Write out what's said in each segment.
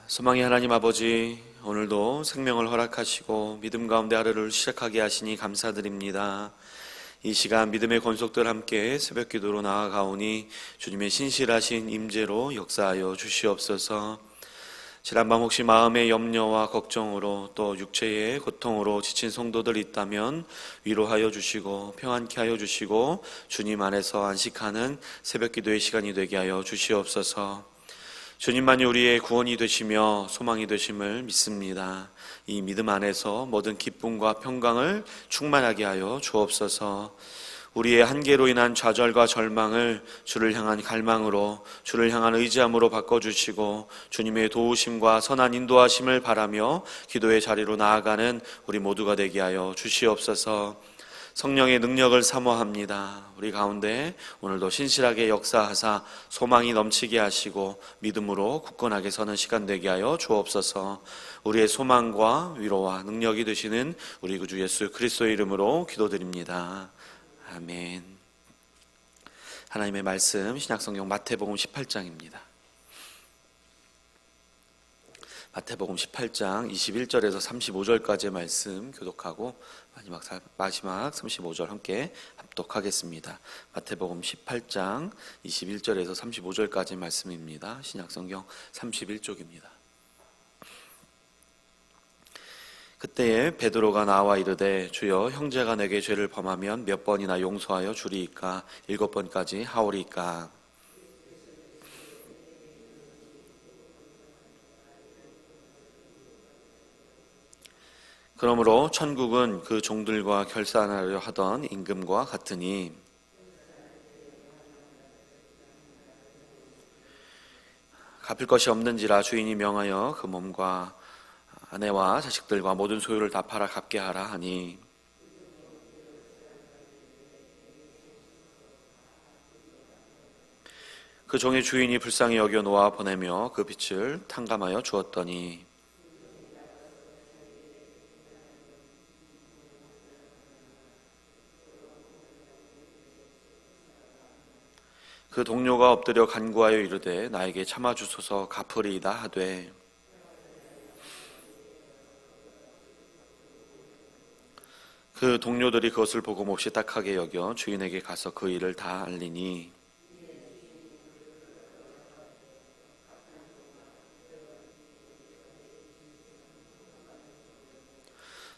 소망의 하나님 아버지, 오늘도 생명을 허락하시고 믿음 가운데 하루를 시작하게 하시니 감사드립니다. 이 시간 믿음의 권속들 함께 새벽 기도로 나아가오니 주님의 신실하신 임재로 역사하여 주시옵소서. 지난밤 혹시 마음의 염려와 걱정으로 또 육체의 고통으로 지친 성도들 있다면 위로하여 주시고 평안케 하여 주시고 주님 안에서 안식하는 새벽 기도의 시간이 되게 하여 주시옵소서. 주님만이 우리의 구원이 되시며 소망이 되심을 믿습니다. 이 믿음 안에서 모든 기쁨과 평강을 충만하게 하여 주옵소서. 우리의 한계로 인한 좌절과 절망을 주를 향한 갈망으로, 주를 향한 의지함으로 바꿔주시고 주님의 도우심과 선한 인도하심을 바라며 기도의 자리로 나아가는 우리 모두가 되게 하여 주시옵소서. 성령의 능력을 사모합니다. 우리 가운데 오늘도 신실하게 역사하사 소망이 넘치게 하시고 믿음으로 굳건하게 서는 시간 되게 하여 주옵소서. 우리의 소망과 위로와 능력이 되시는 우리 구주 예수 그리스도의 이름으로 기도드립니다. 아멘. 하나님의 말씀 신약성경 마태복음 18장입니다. 마태복음 18장 21절에서 35절까지의 말씀 교독하고 마지막 35절 함께 합독하겠습니다. 마태복음 18장 21절에서 35절까지의 말씀입니다. 신약성경 31쪽입니다. 그때에 베드로가 나와 이르되 주여 형제가 내게 죄를 범하면 몇 번이나 용서하여 주리이까 7번까지 하오리이까. 그러므로 천국은 그 종들과 결산하려 하던 임금과 같으니 갚을 것이 없는지라 주인이 명하여 그 몸과 아내와 자식들과 모든 소유를 다 팔아 갚게 하라 하니 그 종의 주인이 불쌍히 여겨 놓아 보내며 그 빚을 탕감하여 주었더니 그 동료가 엎드려 간구하여 이르되 나에게 참아주소서 갚으리이다 하되 그 동료들이 그것을 보고 몹시 딱하게 여겨 주인에게 가서 그 일을 다 알리니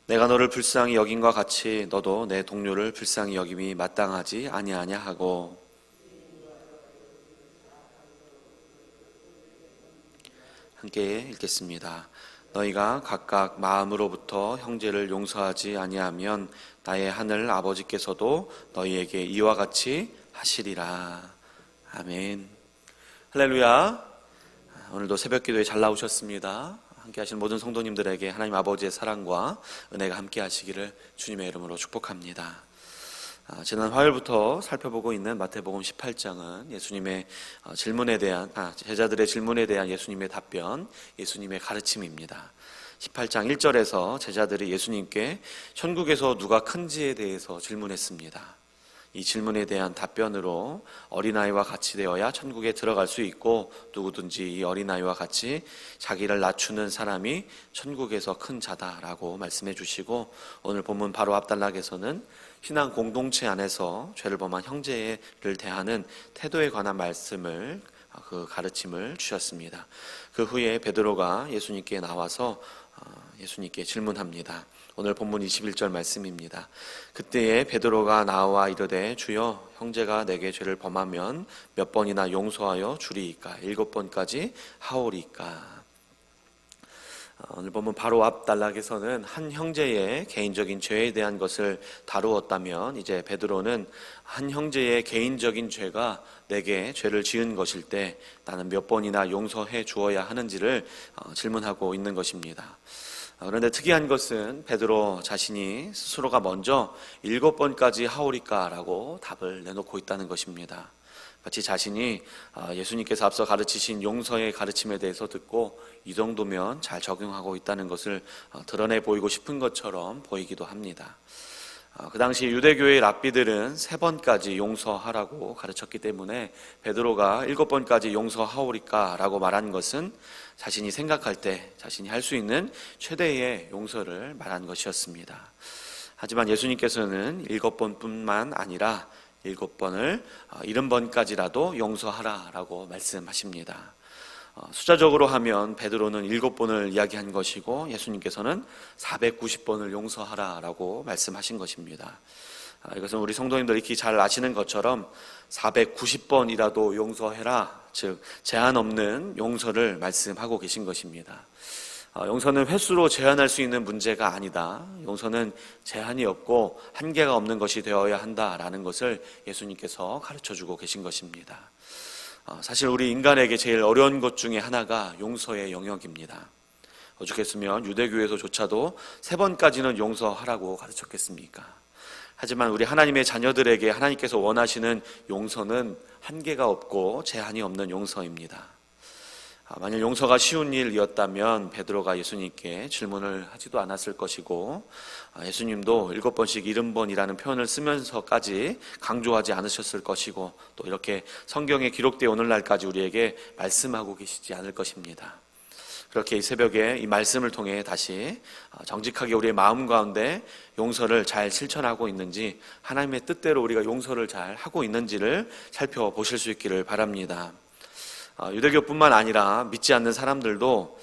내가 너를 불쌍히 여김과 같이 너도 내 동료를 불쌍히 여김이 마땅하지 아니하냐 하고 함께 읽겠습니다. 너희가 각각 마음으로부터 형제를 용서하지 아니하면 나의 하늘 아버지께서도 너희에게 이와 같이 하시리라. 아멘. 할렐루야. 오늘도 새벽 기도에 잘 나오셨습니다. 함께 하시는 모든 성도님들에게 하나님 아버지의 사랑과 은혜가 함께 하시기를 주님의 이름으로 축복합니다. 지난 화요일부터 살펴보고 있는 마태복음 18장은 예수님의 질문에 대한 제자들의 질문에 대한 예수님의 답변, 예수님의 가르침입니다. 18장 1절에서 제자들이 예수님께 천국에서 누가 큰지에 대해서 질문했습니다. 이 질문에 대한 답변으로 어린아이와 같이 되어야 천국에 들어갈 수 있고 누구든지 이 어린아이와 같이 자기를 낮추는 사람이 천국에서 큰 자다라고 말씀해 주시고 오늘 본문 바로 앞단락에서는 신앙 공동체 안에서 죄를 범한 형제를 대하는 태도에 관한 말씀을 그 가르침을 주셨습니다. 그 후에 베드로가 예수님께 나와서 예수님께 질문합니다. 오늘 본문 21절 말씀입니다. 그때에 베드로가 나와 이르되 주여 형제가 내게 죄를 범하면 몇 번이나 용서하여 주리이까 7번까지 하오리이까. 오늘 본문 바로 앞 단락에서는 한 형제의 개인적인 죄에 대한 것을 다루었다면 이제 베드로는 한 형제의 개인적인 죄가 내게 죄를 지은 것일 때 나는 몇 번이나 용서해 주어야 하는지를 질문하고 있는 것입니다. 그런데 특이한 것은 베드로 자신이 스스로가 먼저 7번까지 하오리까 라고 답을 내놓고 있다는 것입니다. 마치 자신이 예수님께서 앞서 가르치신 용서의 가르침에 대해서 듣고 이 정도면 잘 적용하고 있다는 것을 드러내 보이고 싶은 것처럼 보이기도 합니다. 그 당시 유대교의 랍비들은 3번까지 용서하라고 가르쳤기 때문에 베드로가 7번까지 용서하오리까 라고 말한 것은 자신이 생각할 때 자신이 할 수 있는 최대의 용서를 말한 것이었습니다. 하지만 예수님께서는 7번뿐만 아니라 7번을 70번까지라도 용서하라라고 말씀하십니다. 숫자적으로 하면 베드로는 7번을 이야기한 것이고 예수님께서는 490번을 용서하라라고 말씀하신 것입니다. 이것은 우리 성도님들 익히 잘 아시는 것처럼 490번이라도 용서해라, 즉 제한 없는 용서를 말씀하고 계신 것입니다. 용서는 횟수로 제한할 수 있는 문제가 아니다. 용서는 제한이 없고 한계가 없는 것이 되어야 한다라는 것을 예수님께서 가르쳐주고 계신 것입니다. 사실 우리 인간에게 제일 어려운 것 중에 하나가 용서의 영역입니다. 오죽했으면 유대교에서조차도 3번까지는 용서하라고 가르쳤겠습니까? 하지만 우리 하나님의 자녀들에게 하나님께서 원하시는 용서는 한계가 없고 제한이 없는 용서입니다. 만일 용서가 쉬운 일이었다면 베드로가 예수님께 질문을 하지도 않았을 것이고 예수님도 7번씩 70번이라는 표현을 쓰면서까지 강조하지 않으셨을 것이고 또 이렇게 성경에 기록되어 오늘날까지 우리에게 말씀하고 계시지 않을 것입니다. 그렇게 이 새벽에 이 말씀을 통해 다시 정직하게 우리의 마음 가운데 용서를 잘 실천하고 있는지, 하나님의 뜻대로 우리가 용서를 잘 하고 있는지를 살펴보실 수 있기를 바랍니다. 유대교뿐만 아니라 믿지 않는 사람들도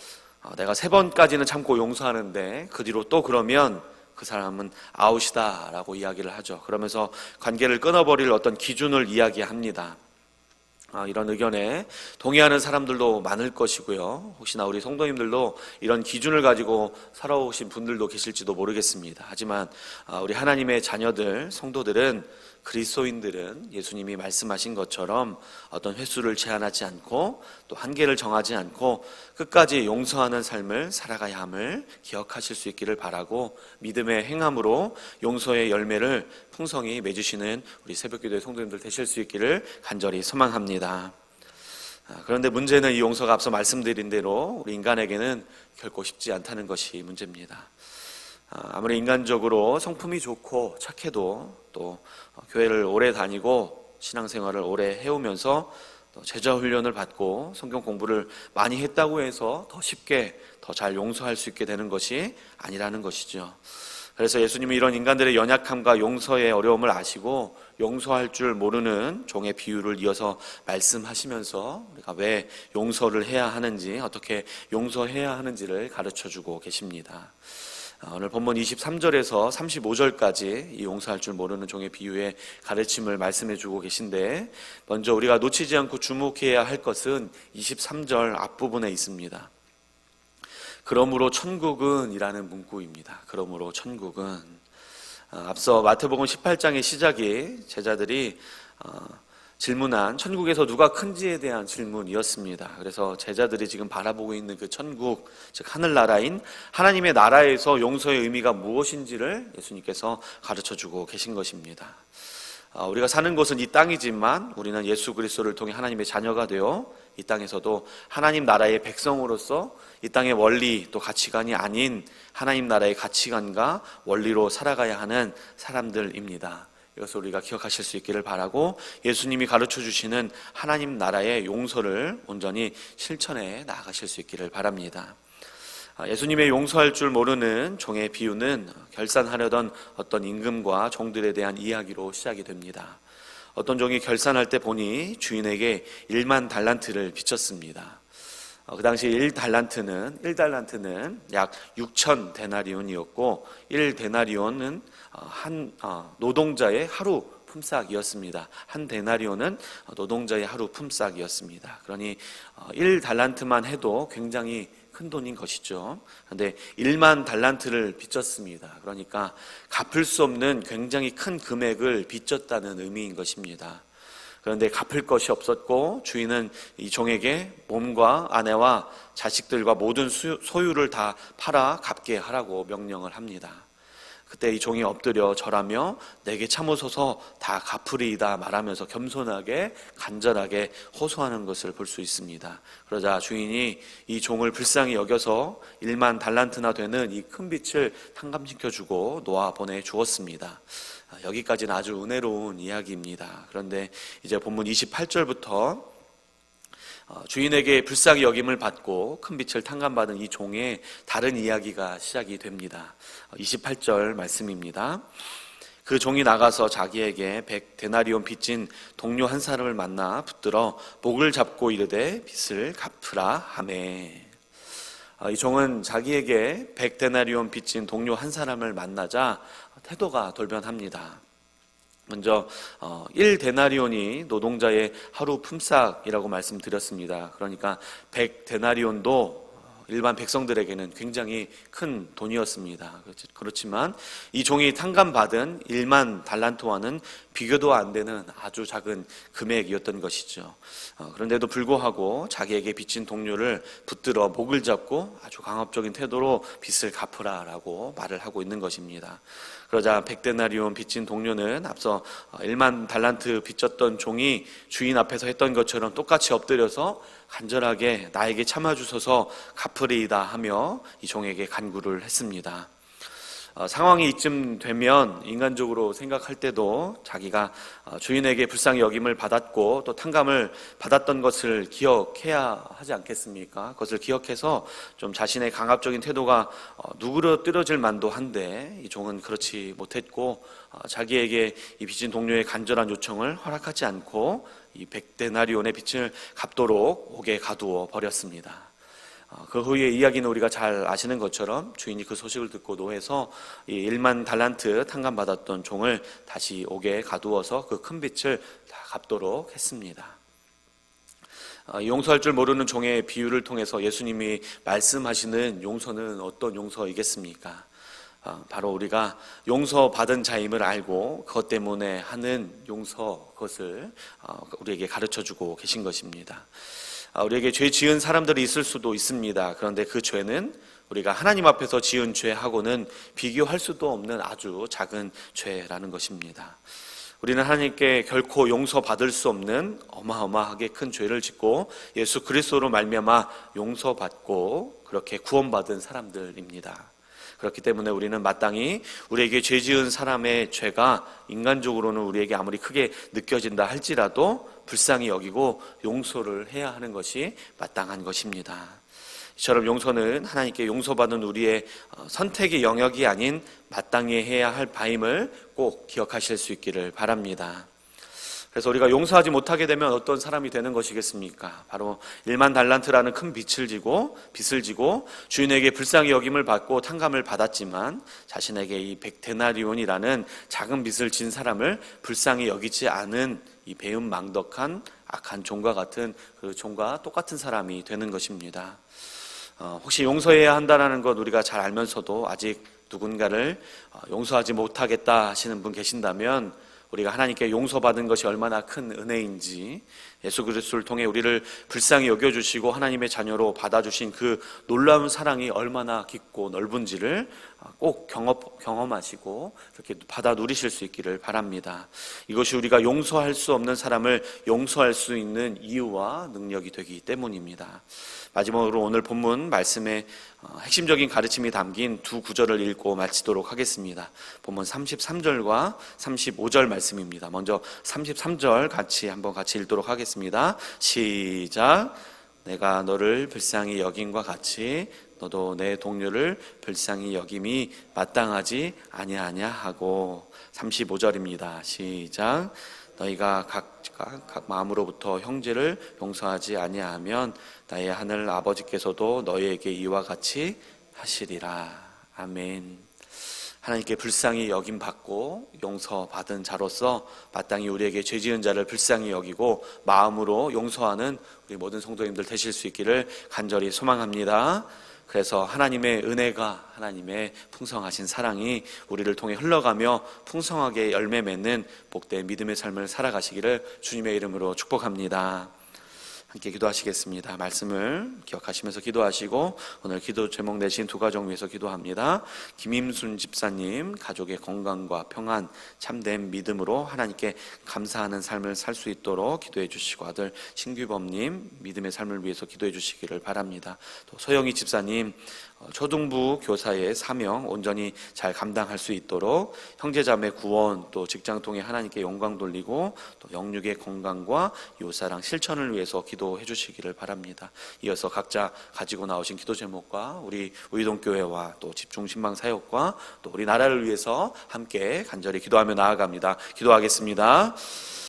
내가 3번까지는 참고 용서하는데 그 뒤로 또 그러면 그 사람은 아웃이다 라고 이야기를 하죠. 그러면서 관계를 끊어버릴 어떤 기준을 이야기합니다. 이런 의견에 동의하는 사람들도 많을 것이고요. 혹시나 우리 성도님들도 이런 기준을 가지고 살아오신 분들도 계실지도 모르겠습니다. 하지만 우리 하나님의 자녀들, 성도들은, 그리스도인들은 예수님이 말씀하신 것처럼 어떤 횟수를 제한하지 않고 또 한계를 정하지 않고 끝까지 용서하는 삶을 살아가야 함을 기억하실 수 있기를 바라고, 믿음의 행함으로 용서의 열매를 풍성히 맺으시는 우리 새벽기도의 성도님들 되실 수 있기를 간절히 소망합니다. 그런데 문제는 이 용서가 앞서 말씀드린 대로 우리 인간에게는 결코 쉽지 않다는 것이 문제입니다. 아무리 인간적으로 성품이 좋고 착해도 또 교회를 오래 다니고 신앙생활을 오래 해오면서 또 제자 훈련을 받고 성경 공부를 많이 했다고 해서 더 쉽게 더 잘 용서할 수 있게 되는 것이 아니라는 것이죠. 그래서 예수님이 이런 인간들의 연약함과 용서의 어려움을 아시고 용서할 줄 모르는 종의 비유를 이어서 말씀하시면서 우리가 왜 용서를 해야 하는지, 어떻게 용서해야 하는지를 가르쳐주고 계십니다. 오늘 본문 23절에서 35절까지 이 용서할 줄 모르는 종의 비유의 가르침을 말씀해 주고 계신데, 먼저 우리가 놓치지 않고 주목해야 할 것은 23절 앞부분에 있습니다. 그러므로 천국은 이라는 문구입니다. 그러므로 천국은. 앞서 마태복음 18장의 시작이 제자들이 질문한 천국에서 누가 큰지에 대한 질문이었습니다. 그래서 제자들이 지금 바라보고 있는 그 천국, 즉 하늘나라인 하나님의 나라에서 용서의 의미가 무엇인지를 예수님께서 가르쳐주고 계신 것입니다. 우리가 사는 곳은 이 땅이지만 우리는 예수 그리스도를 통해 하나님의 자녀가 되어 이 땅에서도 하나님 나라의 백성으로서 이 땅의 원리 또 가치관이 아닌 하나님 나라의 가치관과 원리로 살아가야 하는 사람들입니다. 이것을 우리가 기억하실 수 있기를 바라고, 예수님이 가르쳐 주시는 하나님 나라의 용서를 온전히 실천해 나아가실 수 있기를 바랍니다. 예수님의 용서할 줄 모르는 종의 비유는 결산하려던 어떤 임금과 종들에 대한 이야기로 시작이 됩니다. 어떤 종이 결산할 때 보니 주인에게 1만 달란트를 빚졌습니다. 그 당시 1달란트는 약 6천 데나리온이었고 1데나리온은 한 노동자의 하루 품삯이었습니다. 한 데나리온은 노동자의 하루 품삯이었습니다. 그러니 1달란트만 해도 굉장히 큰 돈인 것이죠. 그런데 1만 달란트를 빚졌습니다. 그러니까 갚을 수 없는 굉장히 큰 금액을 빚졌다는 의미인 것입니다. 그런데 갚을 것이 없었고 주인은 이 종에게 몸과 아내와 자식들과 모든 소유를 다 팔아 갚게 하라고 명령을 합니다. 그때 이 종이 엎드려 절하며 내게 참으소서 다 갚으리이다 말하면서 겸손하게 간절하게 호소하는 것을 볼 수 있습니다. 그러자 주인이 이 종을 불쌍히 여겨서 1만 달란트나 되는 이 큰 빚을 탕감시켜주고 놓아 보내주었습니다. 여기까지는 아주 은혜로운 이야기입니다. 그런데 이제 본문 28절부터 주인에게 불쌍히 여김을 받고 큰 빚을 탕감받은 이 종의 다른 이야기가 시작이 됩니다. 28절 말씀입니다. 그 종이 나가서 자기에게 100데나리온 빚진 동료 한 사람을 만나 붙들어 목을 잡고 이르되 빚을 갚으라 하매. 이 종은 자기에게 100데나리온 빚진 동료 한 사람을 만나자 태도가 돌변합니다. 먼저 1데나리온이 노동자의 하루 품삯이라고 말씀드렸습니다. 그러니까 100데나리온도 일반 백성들에게는 굉장히 큰 돈이었습니다. 그렇지만 이 종이 탕감받은 1만 달란트와는 비교도 안 되는 아주 작은 금액이었던 것이죠. 그런데도 불구하고 자기에게 빚진 동료를 붙들어 목을 잡고 아주 강압적인 태도로 빚을 갚으라라고 말을 하고 있는 것입니다. 그러자 100데나리온 빚진 동료는 앞서 1만 달란트 빚졌던 종이 주인 앞에서 했던 것처럼 똑같이 엎드려서 간절하게 나에게 참아주소서 갚으리이다 하며 이 종에게 간구를 했습니다. 상황이 이쯤 되면 인간적으로 생각할 때도 자기가 주인에게 불쌍히 여김을 받았고 또 탕감을 받았던 것을 기억해야 하지 않겠습니까? 그것을 기억해서 좀 자신의 강압적인 태도가 누그러뜨려질 만도 한데 이 종은 그렇지 못했고 자기에게 이 빚진 동료의 간절한 요청을 허락하지 않고 이 100데나리온의 빚을 갚도록 옥에 가두어 버렸습니다. 그 후의 이야기는 우리가 잘 아시는 것처럼 주인이 그 소식을 듣고 노해서 이 1만 달란트 탕감받았던 종을 다시 옥에 가두어서 그 큰 빚을 다 갚도록 했습니다. 용서할 줄 모르는 종의 비유를 통해서 예수님이 말씀하시는 용서는 어떤 용서이겠습니까? 바로 우리가 용서받은 자임을 알고 그것 때문에 하는 용서, 그것을 우리에게 가르쳐주고 계신 것입니다. 우리에게 죄 지은 사람들이 있을 수도 있습니다. 그런데 그 죄는 우리가 하나님 앞에서 지은 죄하고는 비교할 수도 없는 아주 작은 죄라는 것입니다. 우리는 하나님께 결코 용서받을 수 없는 어마어마하게 큰 죄를 짓고 예수 그리스도로 말미암아 용서받고 그렇게 구원받은 사람들입니다. 그렇기 때문에 우리는 마땅히 우리에게 죄 지은 사람의 죄가 인간적으로는 우리에게 아무리 크게 느껴진다 할지라도 불쌍히 여기고 용서를 해야 하는 것이 마땅한 것입니다. 이처럼 용서는 하나님께 용서받은 우리의 선택의 영역이 아닌 마땅히 해야 할 바임을 꼭 기억하실 수 있기를 바랍니다. 그래서 우리가 용서하지 못하게 되면 어떤 사람이 되는 것이겠습니까? 바로 1만 달란트라는 큰 빚을 지고 주인에게 불쌍히 여김을 받고 탕감을 받았지만 자신에게 이 100데나리온이라는 작은 빚을 진 사람을 불쌍히 여기지 않은 이 배은망덕한 악한 종과 같은 그 종과 똑같은 사람이 되는 것입니다. 혹시 용서해야 한다는 것 우리가 잘 알면서도 아직 누군가를 용서하지 못하겠다 하시는 분 계신다면 우리가 하나님께 용서받은 것이 얼마나 큰 은혜인지, 예수 그리스도를 통해 우리를 불쌍히 여겨주시고 하나님의 자녀로 받아주신 그 놀라운 사랑이 얼마나 깊고 넓은지를 꼭 경험하시고 그렇게 받아 누리실 수 있기를 바랍니다. 이것이 우리가 용서할 수 없는 사람을 용서할 수 있는 이유와 능력이 되기 때문입니다. 마지막으로 오늘 본문 말씀의 핵심적인 가르침이 담긴 두 구절을 읽고 마치도록 하겠습니다. 본문 33절과 35절 말씀입니다. 먼저 33절 같이 읽도록 하겠습니다. 시작. 내가 너를 불쌍히 여김과 같이 너도 내 동료를 불쌍히 여김이 마땅하지 아니하냐 하고. 35절입니다. 시작. 너희가 각 마음으로부터 형제를 용서하지 아니하면 나의 하늘 아버지께서도 너희에게 이와 같이 하시리라. 아멘. 하나님께 불쌍히 여김 받고 용서받은 자로서 마땅히 우리에게 죄 지은 자를 불쌍히 여기고 마음으로 용서하는 우리 모든 성도님들 되실 수 있기를 간절히 소망합니다. 그래서 하나님의 은혜가, 하나님의 풍성하신 사랑이 우리를 통해 흘러가며 풍성하게 열매 맺는 복된 믿음의 삶을 살아가시기를 주님의 이름으로 축복합니다. 함께 기도하시겠습니다. 말씀을 기억하시면서 기도하시고 오늘 기도 제목 내신 두 가정 위해서 기도합니다. 김임순 집사님 가족의 건강과 평안, 참된 믿음으로 하나님께 감사하는 삶을 살 수 있도록 기도해 주시고, 아들 신규범님 믿음의 삶을 위해서 기도해 주시기를 바랍니다. 또 소영희 집사님 초등부 교사의 사명 온전히 잘 감당할 수 있도록 형제자매 구원, 또 직장 통해 하나님께 영광 돌리고 또 영육의 건강과 요사랑 실천을 위해서 기도해 주시기를 바랍니다. 이어서 각자 가지고 나오신 기도 제목과 우리 우이동교회와 또 집중신방 사역과 또 우리 나라를 위해서 함께 간절히 기도하며 나아갑니다. 기도하겠습니다.